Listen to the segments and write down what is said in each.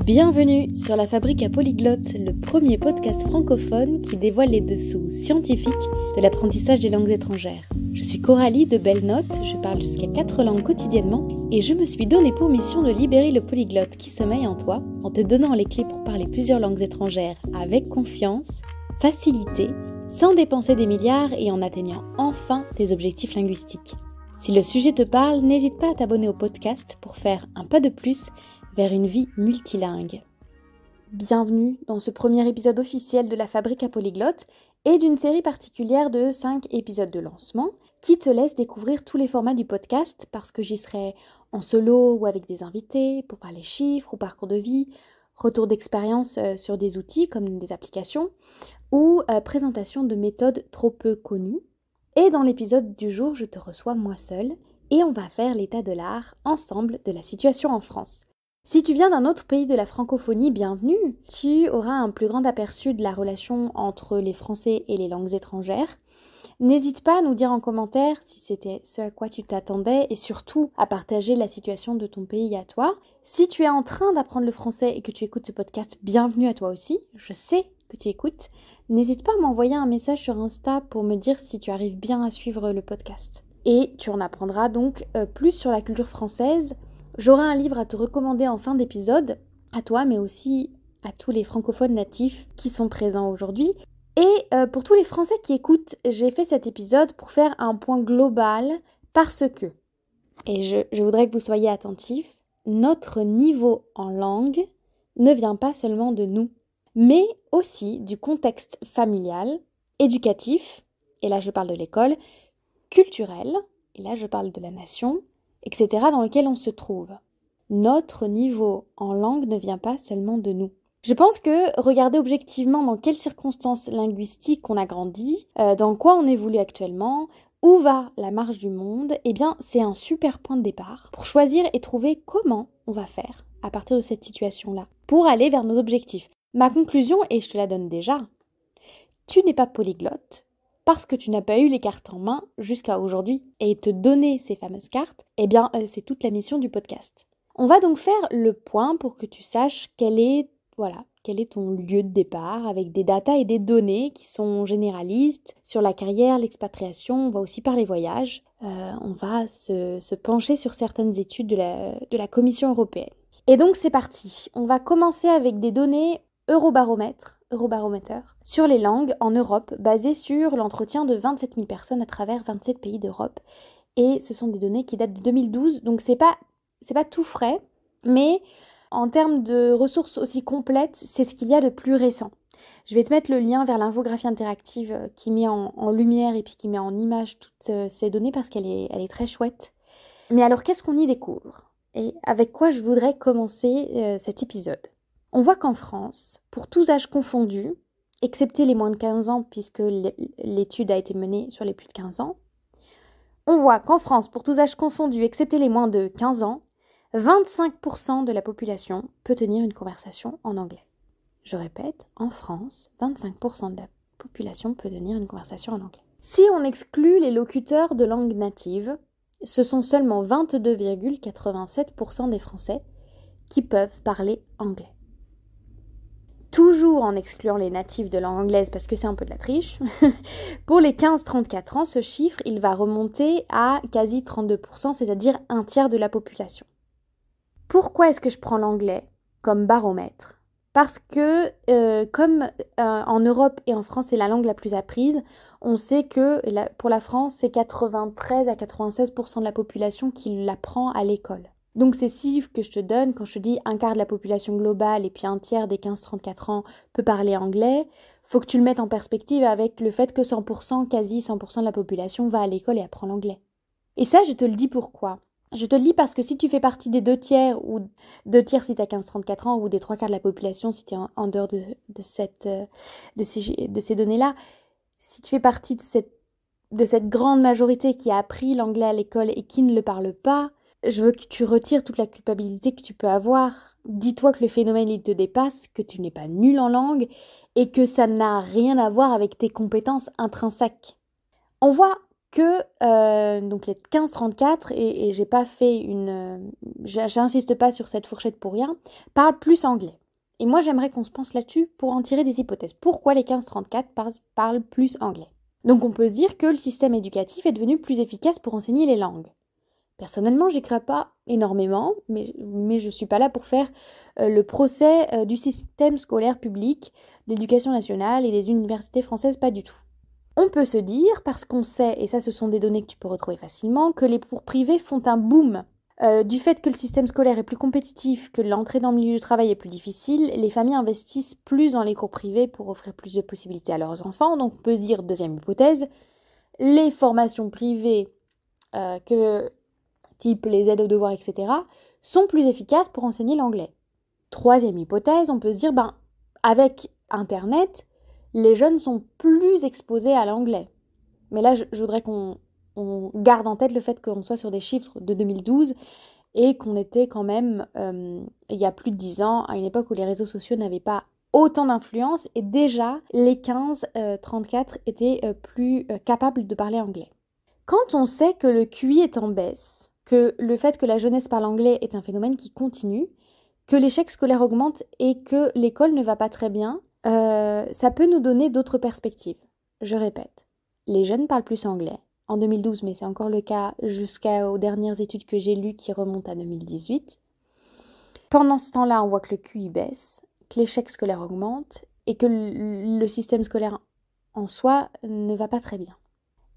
Bienvenue sur La Fabrique à Polyglotte, le premier podcast francophone qui dévoile les dessous scientifiques de l'apprentissage des langues étrangères. Je suis Coralie de Belle Note, je parle jusqu'à 4 langues quotidiennement et je me suis donné pour mission de libérer le polyglotte qui sommeille en toi en te donnant les clés pour parler plusieurs langues étrangères avec confiance, facilité, sans dépenser des milliards et en atteignant enfin tes objectifs linguistiques. Si le sujet te parle, n'hésite pas à t'abonner au podcast pour faire un pas de plus vers une vie multilingue. Bienvenue dans ce premier épisode officiel de La Fabrique à Polyglotte et d'une série particulière de 5 épisodes de lancement qui te laisse découvrir tous les formats du podcast parce que j'y serai en solo ou avec des invités pour parler chiffres ou parcours de vie, retour d'expérience sur des outils comme des applications ou présentation de méthodes trop peu connues. Et dans l'épisode du jour, je te reçois moi seule et on va faire l'état de l'art ensemble de la situation en France. Si tu viens d'un autre pays de la francophonie, bienvenue. Tu auras un plus grand aperçu de la relation entre les Français et les langues étrangères. N'hésite pas à nous dire en commentaire si c'était ce à quoi tu t'attendais et surtout à partager la situation de ton pays à toi. Si tu es en train d'apprendre le français et que tu écoutes ce podcast, bienvenue à toi aussi. Je sais que tu écoutes. N'hésite pas à m'envoyer un message sur Insta pour me dire si tu arrives bien à suivre le podcast. Et tu en apprendras donc plus sur la culture française. J'aurai un livre à te recommander en fin d'épisode, à toi mais aussi à tous les francophones natifs qui sont présents aujourd'hui. Et pour tous les Français qui écoutent, j'ai fait cet épisode pour faire un point global parce que, et je voudrais que vous soyez attentifs, notre niveau en langue ne vient pas seulement de nous, mais aussi du contexte familial, éducatif, et là je parle de l'école, culturel, et là je parle de la nation, etc. dans lequel on se trouve. Notre niveau en langue ne vient pas seulement de nous. Je pense que regarder objectivement dans quelles circonstances linguistiques on a grandi, dans quoi on évolue actuellement, où va la marche du monde, eh bien c'est un super point de départ pour choisir et trouver comment on va faire à partir de cette situation-là, pour aller vers nos objectifs. Ma conclusion, et je te la donne déjà, tu n'es pas polyglotte, parce que tu n'as pas eu les cartes en main jusqu'à aujourd'hui et te donner ces fameuses cartes, eh bien c'est toute la mission du podcast. On va donc faire le point pour que tu saches quel est ton lieu de départ avec des datas et des données qui sont généralistes sur la carrière, l'expatriation, on va aussi parler voyage, on va se pencher sur certaines études de la Commission européenne. Et donc c'est parti, on va commencer avec des données Eurobaromètre sur les langues en Europe, basées sur l'entretien de 27 000 personnes à travers 27 pays d'Europe. Et ce sont des données qui datent de 2012, donc c'est pas tout frais, mais en termes de ressources aussi complètes, c'est ce qu'il y a de plus récent. Je vais te mettre le lien vers l'infographie interactive qui met en lumière et puis qui met en image toutes ces données parce qu'elle est très chouette. Mais alors, qu'est-ce qu'on y découvre ? Et avec quoi je voudrais commencer cet épisode ? On voit qu'en France, pour tous âges confondus, excepté les moins de 15 ans puisque l'étude a été menée sur les plus de 15 ans, on voit qu'en France, pour tous âges confondus, excepté les moins de 15 ans, 25% de la population peut tenir une conversation en anglais. Je répète, en France, 25% de la population peut tenir une conversation en anglais. Si on exclut les locuteurs de langue native, ce sont seulement 22,87% des Français qui peuvent parler anglais. Toujours en excluant les natifs de langue anglaise parce que c'est un peu de la triche, pour les 15-34 ans, ce chiffre, il va remonter à quasi 32%, c'est-à-dire un tiers de la population. Pourquoi est-ce que je prends l'anglais comme baromètre ? Parce que comme en Europe et en France, c'est la langue la plus apprise, on sait que pour la France, c'est 93 à 96% de la population qui l'apprend à l'école. Donc ces chiffres que je te donne, quand je te dis un quart de la population globale et puis un tiers des 15-34 ans peut parler anglais, faut que tu le mettes en perspective avec le fait que 100%, quasi 100% de la population va à l'école et apprend l'anglais. Et ça, je te le dis pourquoi ? Je te le dis parce que si tu fais partie des 2 tiers, ou 2 tiers si tu as 15-34 ans, ou des 3 quarts de la population si tu es en dehors de ces données-là, si tu fais partie de cette grande majorité qui a appris l'anglais à l'école et qui ne le parle pas, je veux que tu retires toute la culpabilité que tu peux avoir. Dis-toi que le phénomène, il te dépasse, que tu n'es pas nul en langue et que ça n'a rien à voir avec tes compétences intrinsèques. On voit que donc les 15-34, et j'ai pas fait j'insiste pas sur cette fourchette pour rien, parlent plus anglais. Et moi, j'aimerais qu'on se pense là-dessus pour en tirer des hypothèses. Pourquoi les 15-34 parlent plus anglais? Donc on peut se dire que le système éducatif est devenu plus efficace pour enseigner les langues. Personnellement, j'y crois pas énormément, mais je suis pas là pour faire le procès du système scolaire public, d'éducation nationale et des universités françaises, pas du tout. On peut se dire, parce qu'on sait, et ça ce sont des données que tu peux retrouver facilement, que les cours privés font un boom. Du fait que le système scolaire est plus compétitif, que l'entrée dans le milieu du travail est plus difficile, les familles investissent plus dans les cours privés pour offrir plus de possibilités à leurs enfants. Donc on peut se dire, deuxième hypothèse, les formations privées type les aides aux devoirs, etc., sont plus efficaces pour enseigner l'anglais. Troisième hypothèse, on peut se dire, avec Internet, les jeunes sont plus exposés à l'anglais. Mais là, je voudrais qu'on garde en tête le fait qu'on soit sur des chiffres de 2012 et qu'on était quand même, il y a plus de 10 ans, à une époque où les réseaux sociaux n'avaient pas autant d'influence et déjà les 15-34 étaient plus capables de parler anglais. Quand on sait que le QI est en baisse, que le fait que la jeunesse parle anglais est un phénomène qui continue, que l'échec scolaire augmente et que l'école ne va pas très bien, ça peut nous donner d'autres perspectives. Je répète, les jeunes parlent plus anglais. En 2012, mais c'est encore le cas jusqu'aux dernières études que j'ai lues qui remontent à 2018. Pendant ce temps-là, on voit que le QI baisse, que l'échec scolaire augmente et que le système scolaire en soi ne va pas très bien.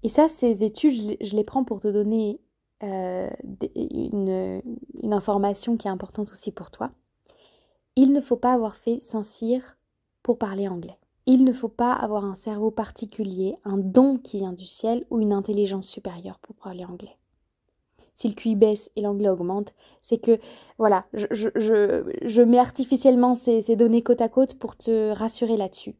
Et ça, ces études, je les prends pour te donner une information qui est importante aussi pour toi. Il ne faut pas avoir fait Saint-Cyr pour parler anglais. Il ne faut pas avoir un cerveau particulier, un don qui vient du ciel ou une intelligence supérieure pour parler anglais. Si le QI baisse et l'anglais augmente, c'est que, voilà, je mets artificiellement ces données côte à côte pour te rassurer là-dessus.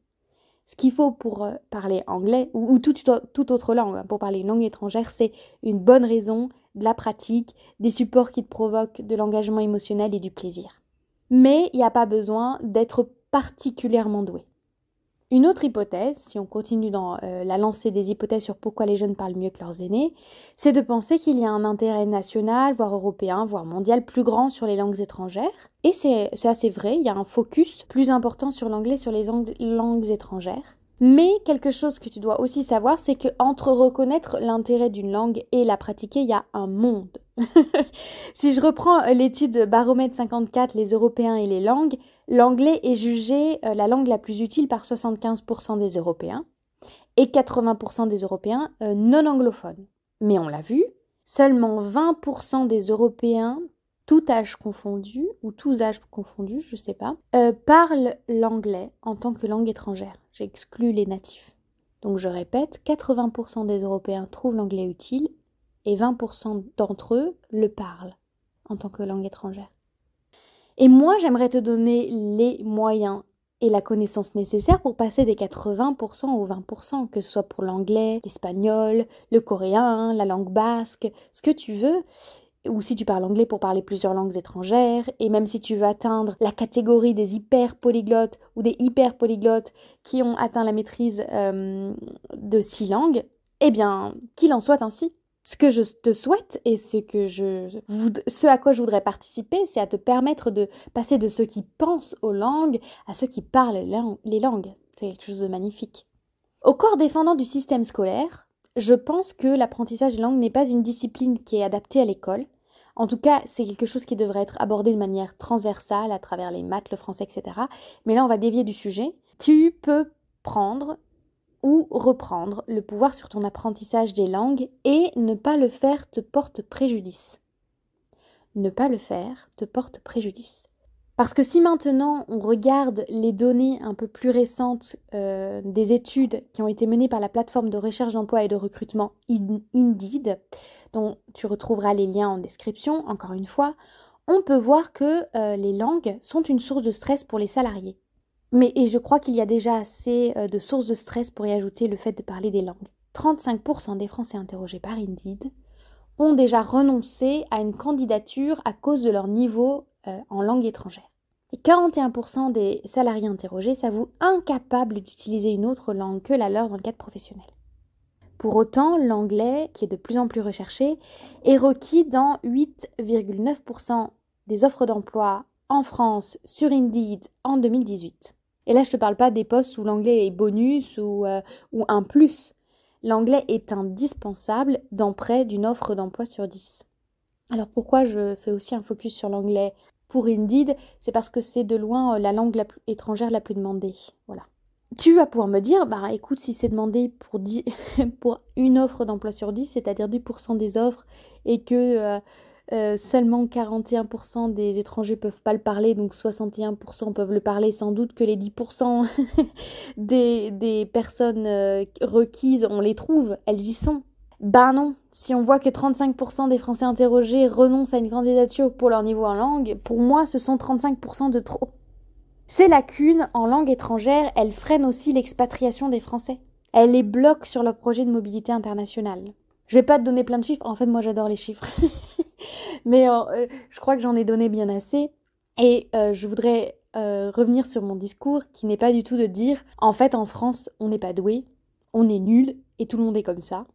Ce qu'il faut pour parler anglais, ou toute autre langue, pour parler une langue étrangère, c'est une bonne raison, de la pratique, des supports qui te provoquent de l'engagement émotionnel et du plaisir. Mais il n'y a pas besoin d'être particulièrement doué. Une autre hypothèse, si on continue dans la lancée des hypothèses sur pourquoi les jeunes parlent mieux que leurs aînés, c'est de penser qu'il y a un intérêt national, voire européen, voire mondial plus grand sur les langues étrangères. Et c'est assez vrai, il y a un focus plus important sur l'anglais, sur les langues étrangères. Mais quelque chose que tu dois aussi savoir, c'est qu'entre reconnaître l'intérêt d'une langue et la pratiquer, il y a un monde. Si je reprends l'étude Baromètre 54, les Européens et les langues, l'anglais est jugé la langue la plus utile par 75% des Européens et 80% des Européens non anglophones. Mais on l'a vu, seulement 20% des Européens, tout âge confondu, ou tous âges confondus, je sais pas, parlent l'anglais en tant que langue étrangère. J'exclus les natifs. Donc je répète, 80% des Européens trouvent l'anglais utile et 20% d'entre eux le parlent en tant que langue étrangère. Et moi, j'aimerais te donner les moyens et la connaissance nécessaire pour passer des 80% aux 20%, que ce soit pour l'anglais, l'espagnol, le coréen, la langue basque, ce que tu veux, ou si tu parles anglais pour parler plusieurs langues étrangères, et même si tu veux atteindre la catégorie des hyper-polyglottes ou des hyper-polyglottes qui ont atteint la maîtrise de 6 langues, eh bien, qu'il en soit ainsi. Ce que je te souhaite et ce à quoi je voudrais participer, c'est à te permettre de passer de ceux qui pensent aux langues à ceux qui parlent les langues. C'est quelque chose de magnifique. Au corps défendant du système scolaire, je pense que l'apprentissage des langues n'est pas une discipline qui est adaptée à l'école. En tout cas, c'est quelque chose qui devrait être abordé de manière transversale à travers les maths, le français, etc. Mais là, on va dévier du sujet. Tu peux prendre ou reprendre le pouvoir sur ton apprentissage des langues et ne pas le faire te porte préjudice. Ne pas le faire te porte préjudice. Parce que si maintenant on regarde les données un peu plus récentes des études qui ont été menées par la plateforme de recherche d'emploi et de recrutement Indeed, dont tu retrouveras les liens en description, encore une fois, on peut voir que les langues sont une source de stress pour les salariés. Et je crois qu'il y a déjà assez de sources de stress pour y ajouter le fait de parler des langues. 35% des Français interrogés par Indeed ont déjà renoncé à une candidature à cause de leur niveau en langue étrangère. Et 41% des salariés interrogés s'avouent incapables d'utiliser une autre langue que la leur dans le cadre professionnel. Pour autant, l'anglais, qui est de plus en plus recherché, est requis dans 8,9% des offres d'emploi en France sur Indeed en 2018. Et là, je ne te parle pas des postes où l'anglais est bonus ou un plus. L'anglais est indispensable dans près d'une offre d'emploi sur 10. Alors pourquoi je fais aussi un focus sur l'anglais pour Indeed? C'est parce que c'est de loin la langue étrangère la plus demandée. Voilà. Tu vas pouvoir me dire, écoute, si c'est demandé pour, pour une offre d'emploi sur 10, c'est-à-dire 10% des offres, et que seulement 41% des étrangers peuvent pas le parler, donc 61% peuvent le parler, sans doute que les 10% des personnes requises, on les trouve, elles y sont. Non, si on voit que 35% des Français interrogés renoncent à une candidature pour leur niveau en langue, pour moi, ce sont 35% de trop. Ces lacunes en langue étrangère, elles freinent aussi l'expatriation des Français. Elles les bloquent sur leur projet de mobilité internationale. Je vais pas te donner plein de chiffres, en fait moi j'adore les chiffres. Mais je crois que j'en ai donné bien assez. Et je voudrais revenir sur mon discours qui n'est pas du tout de dire en fait en France on n'est pas doué, on est nul et tout le monde est comme ça.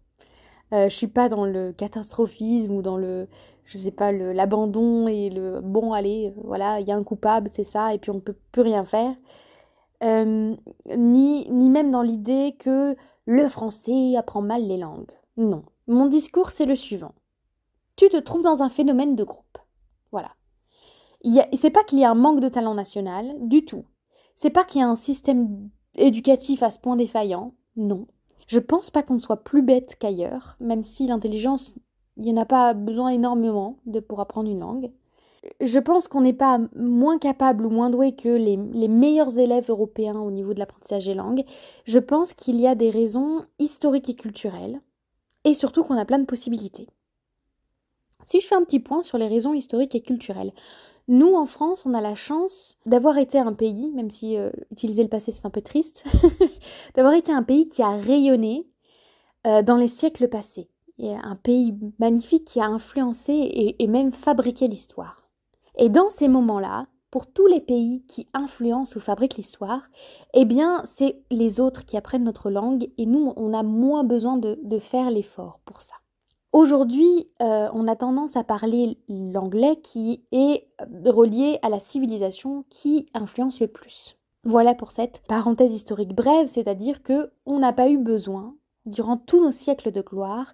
Je suis pas dans le catastrophisme ou dans le, je sais pas, l'abandon et le bon allez, voilà, il y a un coupable, c'est ça, et puis on peut plus rien faire. Ni même dans l'idée que le français apprend mal les langues. Non. Mon discours, c'est le suivant. Tu te trouves dans un phénomène de groupe. Voilà. C'est pas qu'il y a un manque de talent national, du tout. C'est pas qu'il y a un système éducatif à ce point défaillant, non. Je pense pas qu'on soit plus bête qu'ailleurs, même si l'intelligence, il n'y en a pas besoin énormément pour apprendre une langue. Je pense qu'on n'est pas moins capable ou moins doué que les meilleurs élèves européens au niveau de l'apprentissage des langues. Je pense qu'il y a des raisons historiques et culturelles, et surtout qu'on a plein de possibilités. Si je fais un petit point sur les raisons historiques et culturelles, nous, en France, on a la chance d'avoir été un pays, même si utiliser le passé, c'est un peu triste, d'avoir été un pays qui a rayonné dans les siècles passés. Et un pays magnifique qui a influencé et même fabriqué l'histoire. Et dans ces moments-là, pour tous les pays qui influencent ou fabriquent l'histoire, eh bien, c'est les autres qui apprennent notre langue et nous, on a moins besoin de faire l'effort pour ça. Aujourd'hui, on a tendance à parler l'anglais qui est relié à la civilisation qui influence le plus. Voilà pour cette parenthèse historique brève, c'est-à-dire qu'on n'a pas eu besoin, durant tous nos siècles de gloire,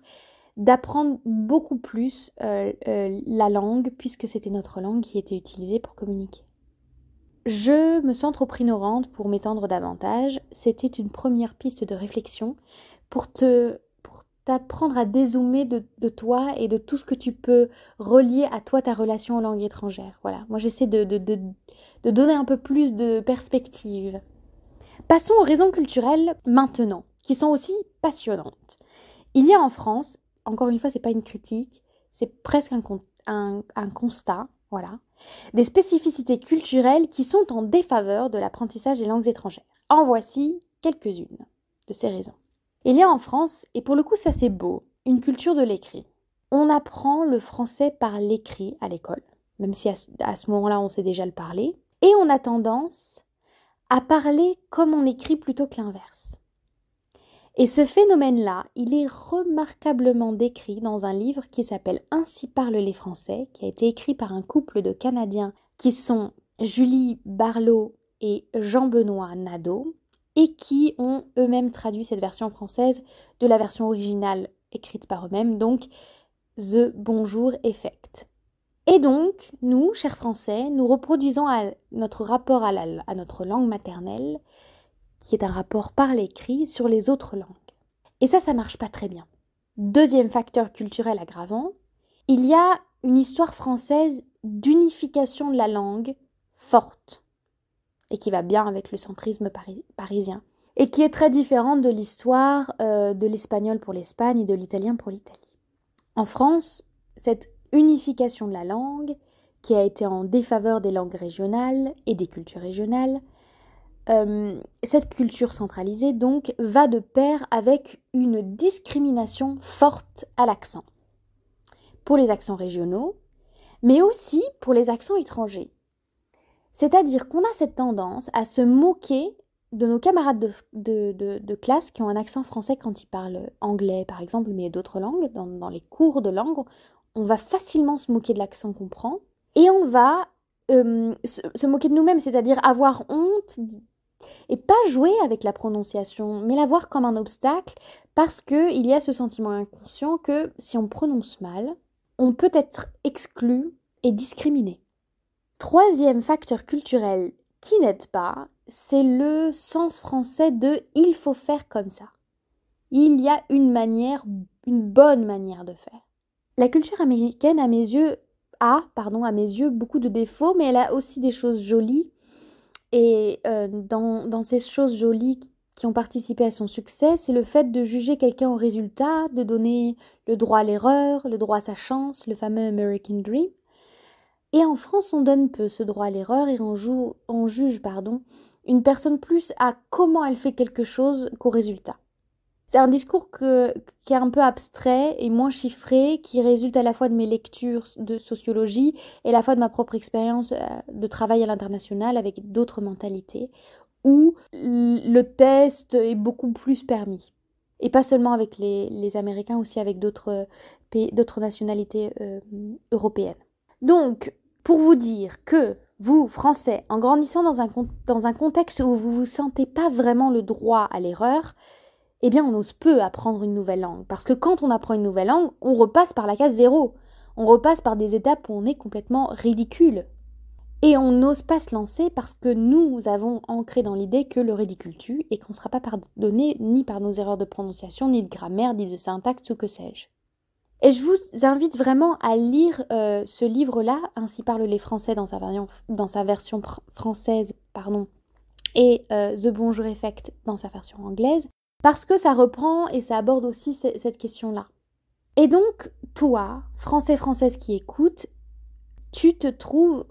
d'apprendre beaucoup plus la langue, puisque c'était notre langue qui était utilisée pour communiquer. Je me sens trop ignorante pour m'étendre davantage. C'était une première piste de réflexion pour t'apprendre à dézoomer de toi et de tout ce que tu peux relier à toi, ta relation aux langues étrangères. Voilà, moi j'essaie de donner un peu plus de perspective. Passons aux raisons culturelles maintenant, qui sont aussi passionnantes. Il y a en France, encore une fois, c'est pas une critique, c'est presque un constat, voilà, des spécificités culturelles qui sont en défaveur de l'apprentissage des langues étrangères. En voici quelques-unes de ces raisons. Il y a en France, et pour le coup ça c'est beau, une culture de l'écrit. On apprend le français par l'écrit à l'école, même si à ce moment-là on sait déjà le parler, et on a tendance à parler comme on écrit plutôt que l'inverse. Et ce phénomène-là, il est remarquablement décrit dans un livre qui s'appelle « Ainsi parlent les Français », qui a été écrit par un couple de Canadiens qui sont Julie Barlow et Jean-Benoît Nadeau, et qui ont eux-mêmes traduit cette version française de la version originale écrite par eux-mêmes, donc The Bonjour Effect. Et donc, nous, chers Français, nous reproduisons notre rapport à notre langue maternelle, qui est un rapport par l'écrit, sur les autres langues. Et ça marche pas très bien. Deuxième facteur culturel aggravant, il y a une histoire française d'unification de la langue forte, et qui va bien avec le centrisme parisien, et qui est très différente de l'histoire de l'espagnol pour l'Espagne et de l'italien pour l'Italie. En France, cette unification de la langue, qui a été en défaveur des langues régionales et des cultures régionales, cette culture centralisée, donc, va de pair avec une discrimination forte à l'accent. Pour les accents régionaux, mais aussi pour les accents étrangers. C'est-à-dire qu'on a cette tendance à se moquer de nos camarades de classe qui ont un accent français quand ils parlent anglais, par exemple, mais d'autres langues, dans les cours de langue, on va facilement se moquer de l'accent qu'on prend et on va se moquer de nous-mêmes, c'est-à-dire avoir honte et pas jouer avec la prononciation, mais la voir comme un obstacle parce qu'il y a ce sentiment inconscient que si on prononce mal, on peut être exclu et discriminé. Troisième facteur culturel qui n'aide pas, c'est le sens français de « il faut faire comme ça ». Il y a une bonne manière de faire. La culture américaine, à mes yeux, beaucoup de défauts, mais elle a aussi des choses jolies. Et dans ces choses jolies qui ont participé à son succès, c'est le fait de juger quelqu'un au résultat, de donner le droit à l'erreur, le droit à sa chance, le fameux American Dream. Et en France, on donne peu ce droit à l'erreur et on juge une personne plus à comment elle fait quelque chose qu'au résultat. C'est un discours qui est un peu abstrait et moins chiffré, qui résulte à la fois de mes lectures de sociologie et à la fois de ma propre expérience de travail à l'international avec d'autres mentalités, où le test est beaucoup plus permis. Et pas seulement avec les Américains, aussi avec d'autres pays, d'autres nationalités européennes. Donc, pour vous dire que vous, Français, en grandissant dans un contexte où vous ne vous sentez pas vraiment le droit à l'erreur, eh bien on ose peu apprendre une nouvelle langue. Parce que quand on apprend une nouvelle langue, on repasse par la case 0. On repasse par des étapes où on est complètement ridicule. Et on n'ose pas se lancer parce que nous avons ancré dans l'idée que le ridicule tue et qu'on ne sera pas pardonné ni par nos erreurs de prononciation, ni de grammaire, ni de syntaxe ou que sais-je. Et je vous invite vraiment à lire ce livre-là, Ainsi parlent les Français dans sa version française, et The Bonjour Effect dans sa version anglaise, parce que ça reprend et ça aborde aussi cette question-là. Et donc, toi, Français, Française qui écoute, tu te trouves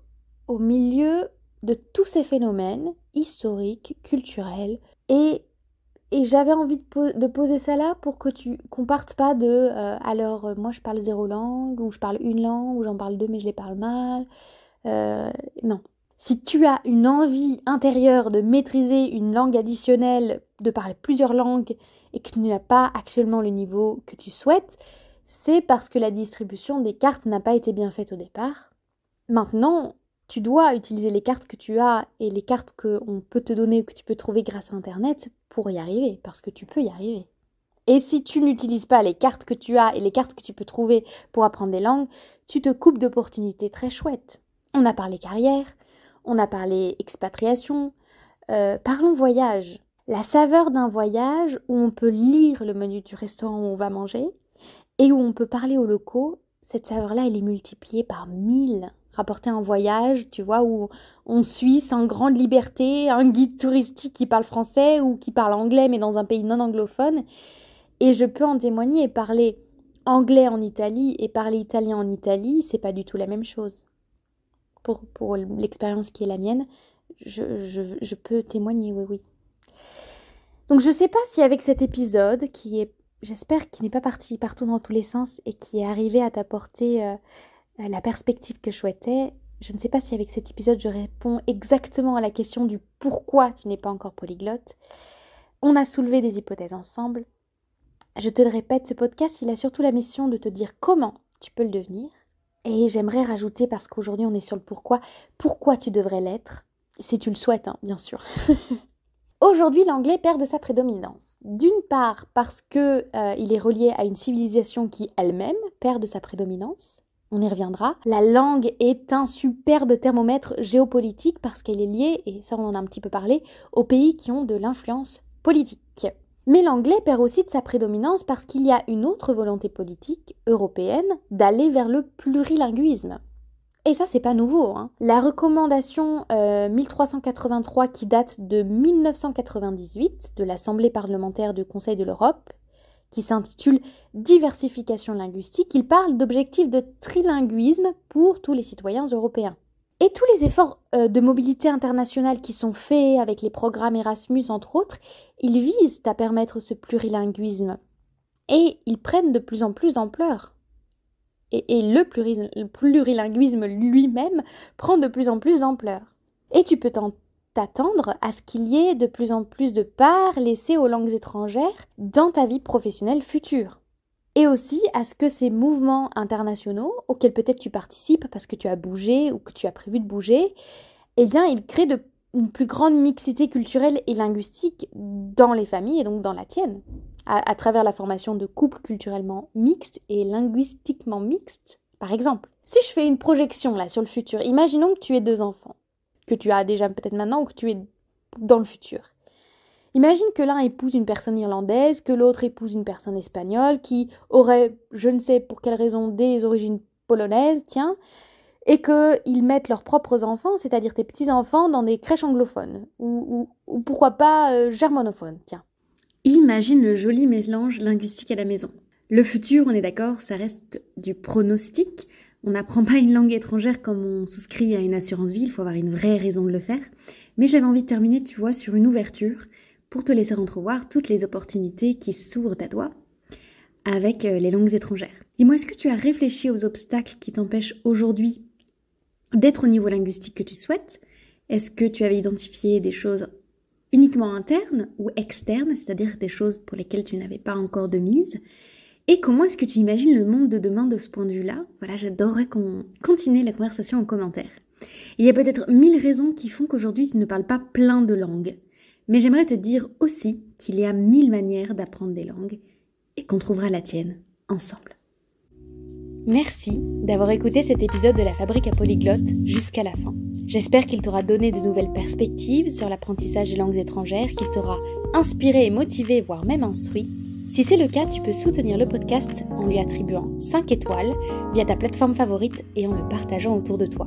au milieu de tous ces phénomènes historiques, culturels, et j'avais envie de poser ça là pour que qu'on parte pas de alors moi je parle 0 langue, ou je parle une langue, ou j'en parle 2 mais je les parle mal. Non. Si tu as une envie intérieure de maîtriser une langue additionnelle, de parler plusieurs langues, et que tu n'as pas actuellement le niveau que tu souhaites, c'est parce que la distribution des cartes n'a pas été bien faite au départ. Maintenant, tu dois utiliser les cartes que tu as et les cartes qu'on peut te donner ou que tu peux trouver grâce à Internet pour y arriver, parce que tu peux y arriver. Et si tu n'utilises pas les cartes que tu as et les cartes que tu peux trouver pour apprendre des langues, tu te coupes d'opportunités très chouettes. On a parlé carrière, on a parlé expatriation, parlons voyage. La saveur d'un voyage où on peut lire le menu du restaurant où on va manger et où on peut parler aux locaux, cette saveur-là, elle est multipliée par 1000. Rapporter un voyage, tu vois, où on suit sans grande liberté un guide touristique qui parle français ou qui parle anglais mais dans un pays non anglophone. Et je peux en témoigner, et parler anglais en Italie et parler italien en Italie, c'est pas du tout la même chose. Pour l'expérience qui est la mienne, je peux témoigner, oui. Donc je sais pas si avec cet épisode, j'espère qu'il n'est pas parti partout dans tous les sens et qui est arrivé à t'apporter la perspective que je souhaitais, je ne sais pas si avec cet épisode je réponds exactement à la question du pourquoi tu n'es pas encore polyglotte. On a soulevé des hypothèses ensemble. Je te le répète, ce podcast, il a surtout la mission de te dire comment tu peux le devenir. Et j'aimerais rajouter, parce qu'aujourd'hui on est sur le pourquoi tu devrais l'être, si tu le souhaites, bien sûr. Aujourd'hui, l'anglais perd de sa prédominance. D'une part, parce que il est relié à une civilisation qui elle-même perd de sa prédominance. On y reviendra. La langue est un superbe thermomètre géopolitique parce qu'elle est liée, et ça on en a un petit peu parlé, aux pays qui ont de l'influence politique. Mais l'anglais perd aussi de sa prédominance parce qu'il y a une autre volonté politique européenne d'aller vers le plurilinguisme. Et ça, c'est pas nouveau. La recommandation 1383 qui date de 1998 de l'Assemblée parlementaire du Conseil de l'Europe, qui s'intitule « Diversification linguistique », il parle d'objectifs de trilinguisme pour tous les citoyens européens. Et tous les efforts de mobilité internationale qui sont faits avec les programmes Erasmus, entre autres, ils visent à permettre ce plurilinguisme. Et ils prennent de plus en plus d'ampleur. Et le plurilinguisme lui-même prend de plus en plus d'ampleur. Et tu peux t'attendre à ce qu'il y ait de plus en plus de part laissée aux langues étrangères dans ta vie professionnelle future. Et aussi à ce que ces mouvements internationaux, auxquels peut-être tu participes parce que tu as bougé ou que tu as prévu de bouger, eh bien, ils créent une plus grande mixité culturelle et linguistique dans les familles et donc dans la tienne, à travers la formation de couples culturellement mixtes et linguistiquement mixtes, par exemple. Si je fais une projection là sur le futur, imaginons que tu aies 2 enfants, que tu as déjà peut-être maintenant ou que tu es dans le futur. Imagine que l'un épouse une personne irlandaise, que l'autre épouse une personne espagnole, qui aurait, je ne sais pour quelle raison, des origines polonaises, tiens, et qu'ils mettent leurs propres enfants, c'est-à-dire tes petits-enfants, dans des crèches anglophones, ou pourquoi pas germanophones, tiens. Imagine le joli mélange linguistique à la maison. Le futur, on est d'accord, ça reste du pronostic. On n'apprend pas une langue étrangère comme on souscrit à une assurance vie, il faut avoir une vraie raison de le faire. Mais j'avais envie de terminer, tu vois, sur une ouverture pour te laisser entrevoir toutes les opportunités qui s'ouvrent à toi avec les langues étrangères. Dis-moi, est-ce que tu as réfléchi aux obstacles qui t'empêchent aujourd'hui d'être au niveau linguistique que tu souhaites? Est-ce que tu avais identifié des choses uniquement internes ou externes, c'est-à-dire des choses pour lesquelles tu n'avais pas encore de mise? Et comment est-ce que tu imagines le monde de demain de ce point de vue-là? Voilà, j'adorerais qu'on continue la conversation en commentaire. Il y a peut-être 1000 raisons qui font qu'aujourd'hui tu ne parles pas plein de langues. Mais j'aimerais te dire aussi qu'il y a 1000 manières d'apprendre des langues et qu'on trouvera la tienne ensemble. Merci d'avoir écouté cet épisode de la Fabrique à Polyglotte jusqu'à la fin. J'espère qu'il t'aura donné de nouvelles perspectives sur l'apprentissage des langues étrangères, qu'il t'aura inspiré et motivé, voire même instruit. Si c'est le cas, tu peux soutenir le podcast en lui attribuant 5 étoiles via ta plateforme favorite et en le partageant autour de toi.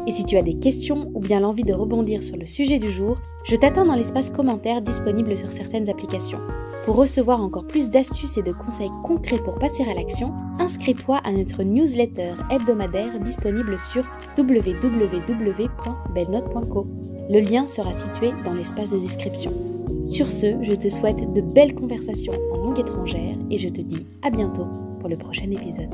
Et si tu as des questions ou bien l'envie de rebondir sur le sujet du jour, je t'attends dans l'espace commentaire disponible sur certaines applications. Pour recevoir encore plus d'astuces et de conseils concrets pour passer à l'action, inscris-toi à notre newsletter hebdomadaire disponible sur www.belnote.co. Le lien sera situé dans l'espace de description. Sur ce, je te souhaite de belles conversations en langue étrangère et je te dis à bientôt pour le prochain épisode.